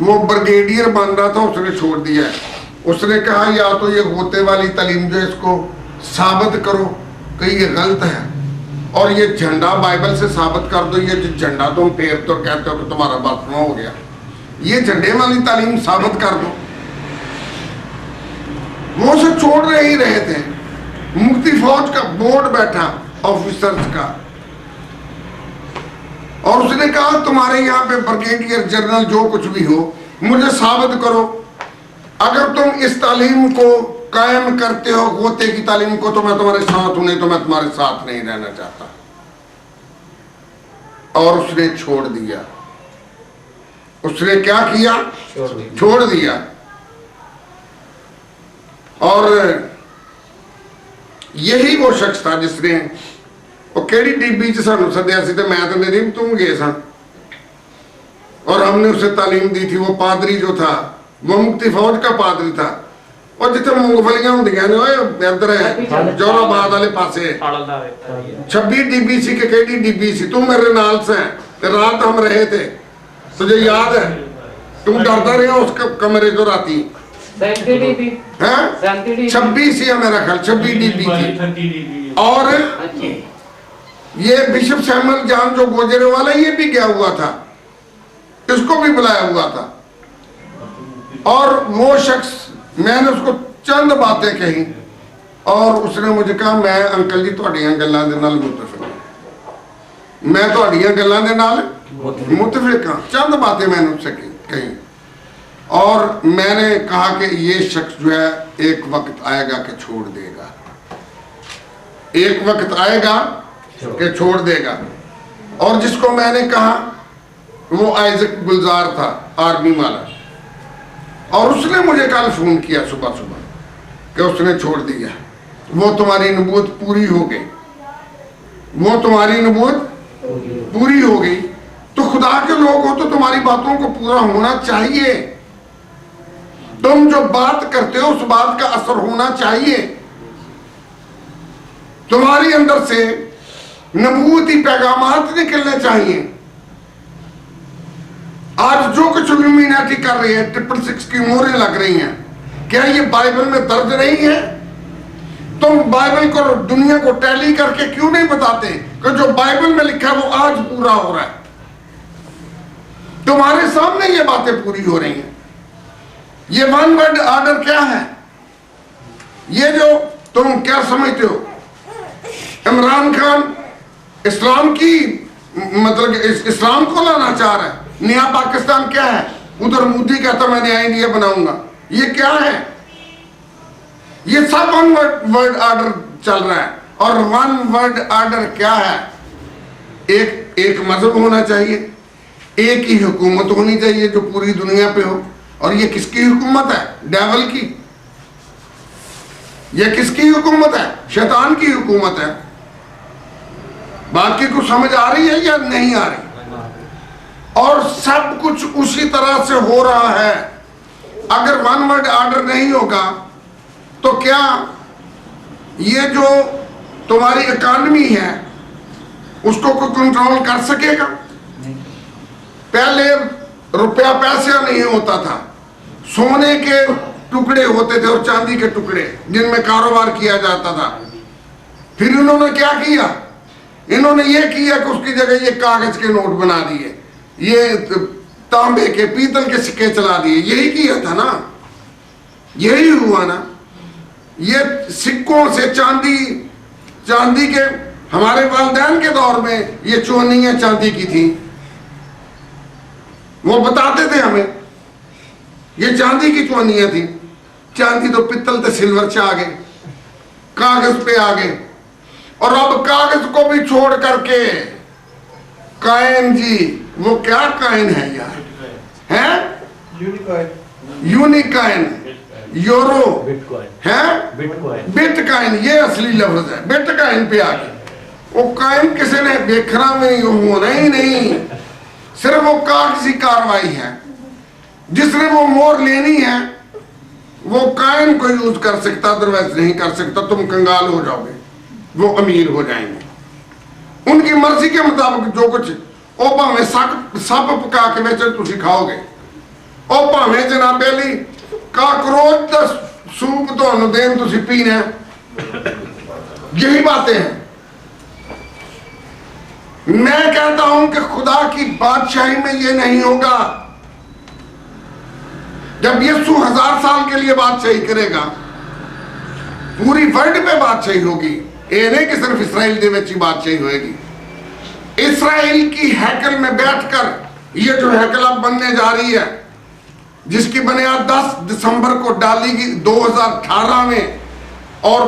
वो ब्रिगेडियर बन रहा था, उसने छोड़ दिया है। उसने कहा या तो ये होते वाली तालीम जो इसको साबित करो कि ये गलत है, और ये झंडा बाइबल से साबित कर दो। ये झंडा तुम फेर तो कहते हो कि तुम्हारा बदमा हो गया, ये झंडे वाली तालीम साबित कर दो। वो उसे छोड़ ही रहे थे। मुक्ति फौज का बोर्ड बैठा ऑफिसर्स का, और उसने कहा तुम्हारे यहाँ पे ब्रिगेडियर जनरल जो कुछ भी हो मुझे साबित करो, अगर तुम इस तालीम को कायम करते हो गोते की तालीम को, तो मैं तुम्हारे साथ हूं, नहीं तो मैं तुम्हारे साथ नहीं रहना चाहता। और उसने छोड़ दिया। उसने क्या किया? छोड़ दिया। और यही वो शख्स था जिसने वो केड़ी डीबी च सानू सद्या सी ते मैं ते नरीम तुम गए सन और हमने उसे तालीम दी थी। वो पादरी जो था वो मुक्ति फौज का पादरी था और जिथे मूंगफलियां होंदियां ने ओए इधर है जोराबाद वाले पासे 26 डीबी सी के केड़ी डीबी सी। तुम मेरे नाल से ते रात हम रहे थे, तुझे याद है? तुम डरता रहे उस कमरे को राती है? 26 ही है मेरा ख्याल, 26 डीबी थी। और ये बिशप सैमुअल जॉन जो गोजरे वाला ये भी गया हुआ था, इसको भी बुलाया हुआ था। और वो शख्स, मैंने उसको चंद बातें कही और उसने मुझे कहा मैं अंकल जी तुहाडियां गल्लां दे नाल मुतफिक हां, मैं तुहाडियां गल्लां दे नाल मुतफिक हां। चंद बातें मैंने उससे कही और मैंने कहा कि ये शख्स जो है एक वक्त आएगा कि छोड़ देगा, एक वक्त आएगा कि छोड़ देगा। और जिसको मैंने कहा वो आइजक गुलजार था, आर्मी वाला, और उसने मुझे कल फोन किया सुबह सुबह कि उसने छोड़ दिया। वो तुम्हारी नबूवत पूरी हो गई, वो तुम्हारी नबूवत पूरी हो गई। तो खुदा के लोग हो तो तुम्हारी बातों को पूरा होना चाहिए। तुम जो बात करते हो उस बात का असर होना चाहिए। तुम्हारी अंदर से नबूवती पैगामात निकलने चाहिए। आज जो कुछ इल्यूमिनाटी कर रही है, 666 की मोहरें लग रही हैं, क्या ये बाइबल में दर्ज नहीं है? तुम बाइबल को दुनिया को टैली करके क्यों नहीं बताते कि जो बाइबल में लिखा है वो आज पूरा हो रहा है? तुम्हारे सामने ये बातें पूरी हो रही हैं। ये वन वर्ल्ड ऑर्डर क्या है? ये जो तुम क्या समझते हो इमरान खान इस्लाम की मतलब इस्लाम को लाना चाह रहा है, नया पाकिस्तान क्या है? उधर मोदी कहता मैं नया इंडिया बनाऊंगा, ये क्या है? ये सब वन वर्ल्ड ऑर्डर चल रहा है। और वन वर्ल्ड ऑर्डर क्या है? एक मजहब होना चाहिए, एक ही हुकूमत होनी चाहिए जो पूरी दुनिया पे हो। और ये किसकी हुकूमत है? डेविल की। ये किसकी हुकूमत है? शैतान की हुकूमत है। बाकी को समझ आ रही है या नहीं आ रही? और सब कुछ उसी तरह से हो रहा है। अगर वन वर्ल्ड ऑर्डर नहीं होगा तो क्या ये जो तुम्हारी इकॉनमी है उसको कोई कंट्रोल कर सकेगा? पहले रुपया पैसा नहीं होता था, सोने के टुकड़े होते थे और चांदी के टुकड़े जिनमें कारोबार किया जाता था। फिर इन्होंने क्या किया? इन्होंने ये किया कि उसकी जगह ये कागज के नोट बना दिए, ये तांबे के पीतल के सिक्के चला दिए। यही किया था ना, यही हुआ ना। ये सिक्कों से चांदी के हमारे वालिदैन के दौर में ये चौनियां चांदी की थी, वो बताते थे हमें ये चांदी की चौनियां थी। चांदी तो पित्तल ते सिल्वर से आ गए, कागज पे आ गए। और अब कागज को भी छोड़ करके काइन जी, वो क्या काइन है यार? है यूनिकॉइन, यूरो है, बिटकॉइन, ये असली लफ्ज है। बिटकॉइन पे आ गए। वो काइन किसी ने देखना में होना ही नहीं, सिर्फ वो कागजी कार्रवाई है। जिसने वो मोहर लेनी है वो काइन को यूज कर सकता, अदरवाइज नहीं कर सकता। तुम कंगाल हो जाओगे, वो अमीर हो जाएंगे। उनकी मर्जी के मुताबिक जो कुछ ओ भावे सप पका के बेचे तुसी खाओगे, ओ भावे जनाबे ली काकरोच का सूप तो देन तुसी पीना। यही बातें हैं। मैं कहता हूं कि खुदा की बादशाही में यह नहीं होगा। जब यीशु 1000 साल के लिए बादशाही करेगा, पूरी वर्ल्ड पे बादशाही होगी। ये नहीं कि सिर्फ इसराइल दे विच ही बादशाही होएगी। इसराइल की हैकल में बैठकर ये जो हैकल अब बनने जा रही है, जिसकी बुनियाद 10 दिसंबर को डाली गई 2018 में, और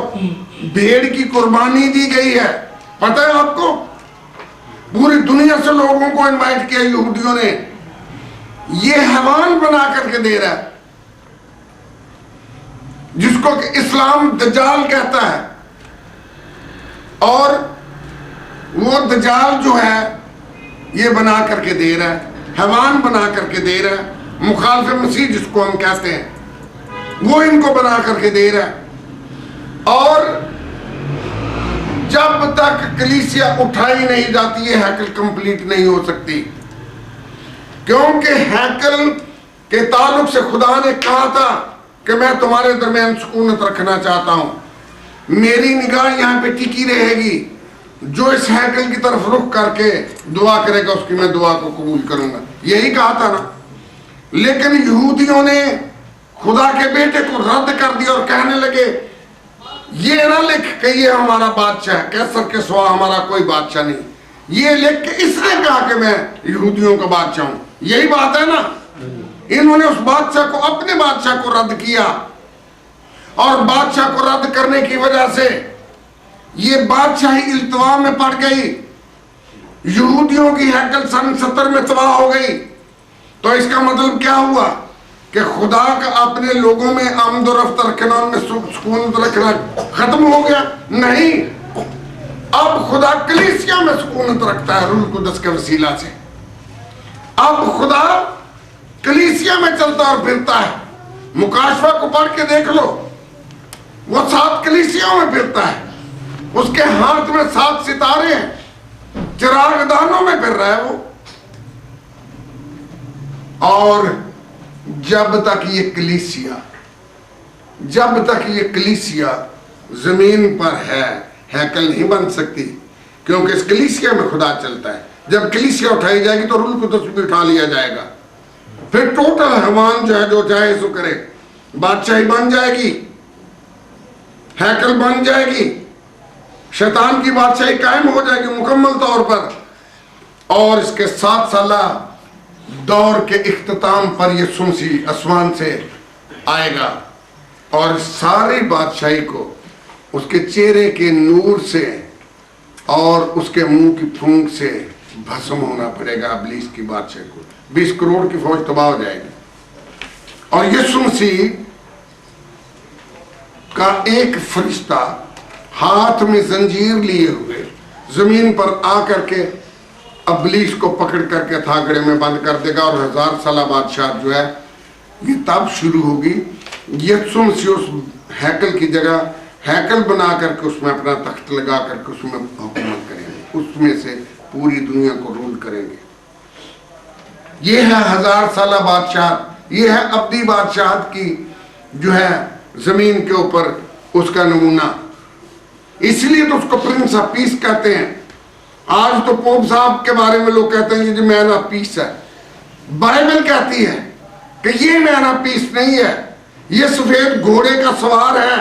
भेड़ की कुर्बानी दी गई है। पता है आपको? पूरी दुनिया से लोगों को इनवाइट किया यहूदियों ने। ये हैवान बना करके दे रहा है। जिसको कि इस्लाम दज्जाल कहता है, और वो दज्जाल जो है ये बना करके दे रहा है, हैवान बना करके दे रहा है, मुखालिफ मसीह जिसको हम कहते हैं वो इनको बना करके दे रहा है। और जब तक कलीसिया उठाई नहीं जाती है हैकल कंप्लीट नहीं हो सकती, क्योंकि हैकल के ताल्लुक से खुदा ने कहा था कि मैं तुम्हारे दरमियान सुकूनत रखना चाहता हूं, मेरी निगाह यहां पे टिकी रहेगी, जो इस हैकल की तरफ रुख करके दुआ करेगा उसकी मैं दुआ को कबूल करूंगा, यही कहा था ना। लेकिन यहूदियों ने खुदा के बेटे को रद्द कर दिया और कहने लगे ये ना लिख के ये हमारा बादशाह है, कैसर के सिवा हमारा कोई बादशाह नहीं, ये लिख के इसने कहा कि मैं यहूदियों का बादशाह हूं, यही बात है ना। इन्होंने उस बादशाह को, अपने बादशाह को रद्द किया, और बादशाह को रद्द करने की वजह से ये बादशाही इल्तवा में पड़ गई, यहूदियों की हैकल सन 70 में तबाह हो गई। तो इसका मतलब क्या हुआ कि खुदा का अपने लोगों में आमदोरफ्त रखना, उनमें सुकून रखना खत्म हो गया? नहीं, अब खुदा कलीसिया में सुकून रखता है रूह कुदस के वसीला से। अब खुदा कलीसिया में चलता और फिरता है। मुकाशवा को पढ़ के देख लो, वो 7 कलीसियाओं में फिरता है, उसके हाथ में 7 सितारे हैं, चिरागदानों में फिर रहा है वो। और जब तक ये कलीसिया जमीन पर है, हैकल नहीं बन सकती, क्योंकि इस कलीसिया में खुदा चलता है। जब कलीसिया उठाई जाएगी तो रूह कुदस भी उठा लिया जाएगा, फिर टोटल हैवान जो है जो चाहे सो करे, बादशाही बन जाएगी, हैकल बन जाएगी, शैतान की बादशाही कायम हो जाएगी मुकम्मल तौर पर। और इसके 7 साला दौर के इख्तिताम पर यीशु मसीह आसमान से आएगा और सारी बादशाही को उसके चेहरे के नूर से और उसके मुंह की फूंक से भस्म होना पड़ेगा इब्लीस की बादशाही को। 20 करोड़ की फौज तबाह हो जाएगी। और यीशु मसीह का एक फरिश्ता हाथ में जंजीर लिए हुए जमीन पर आकर के इब्लीस को पकड़ करके थागड़े में बंद कर देगा। और 1000 साला बादशाह जो है ये तब शुरू होगी, यीशु मसीह उस हैकल की जगह हैकल बना करके उसमें अपना तख्त लगा करके उसमें हुकूमत करेंगे, उसमें से पूरी दुनिया को रूल करेंगे। ये है 1000 साला बादशाह, ये है अब्दी बादशाह की जो है जमीन के ऊपर उसका नमूना। इसलिए तो उसको प्रिंस ऑफ पीस कहते हैं। आज तो पोप साहब के बारे में लोग कहते हैं ये जो मैन ऑफ पीस है, बाइबल कहती है कि ये मैन ऑफ पीस नहीं है, ये सफेद घोड़े का सवार है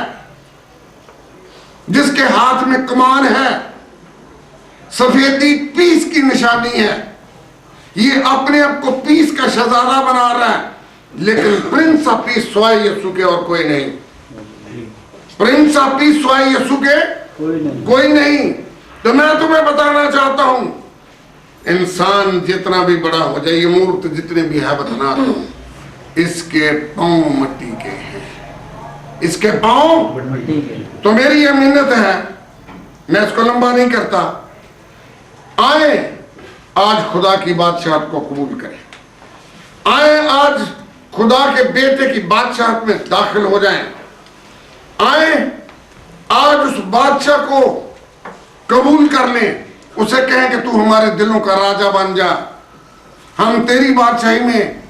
जिसके हाथ में कमान है, सफेदी पीस की निशानी है। ये अपने आप को पीस का शहजादा बना रहा है, लेकिन प्रिंस ऑफ पीस स्वाय यीशु के और कोई नहीं। प्रिंस ऑफ पीस स्वाय यीशु के कोई नहीं। तो मैं तुम्हें बताना चाहता हूं, इंसान जितना भी बड़ा हो जाए, ये मूर्त जितने भी है बतना दो, इसके पांव मट्टी के हैं, इसके पांव मट्टी के। तो मेरी ये मिन्नत है, मैं इसको लंबा नहीं करता, आए आज खुदा की बादशाहत को कबूल करें, आए आज खुदा के बेटे की बादशाहत में दाखिल हो जाएं, आए आज उस बादशाह को कबूल कर लें, उसे कहें कि तू हमारे दिलों का राजा बन जा, हम तेरी बादशाही में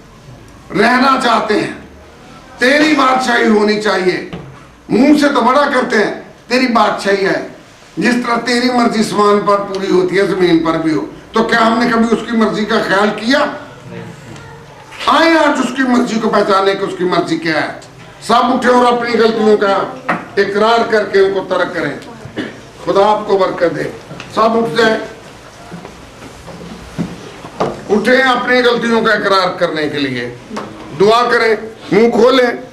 रहना चाहते हैं, तेरी बादशाही होनी चाहिए। मुंह से तो बड़ा करते हैं तेरी बादशाही है, जिस तरह तेरी मर्जी आसमान पर पूरी होती है जमीन पर भी हो। तो क्या हमने कभी उसकी मर्जी का ख्याल किया? आए आज उसकी मर्जी को पहचाने कि उसकी मर्जी क्या है। सब उठे और अपनी गलतियों का इकरार करके उनको तर्क करें। खुदा आपको बरकत दे। सब उठ जाए, उठे अपनी गलतियों का इकरार करने के लिए, दुआ करें, मुंह खोलें।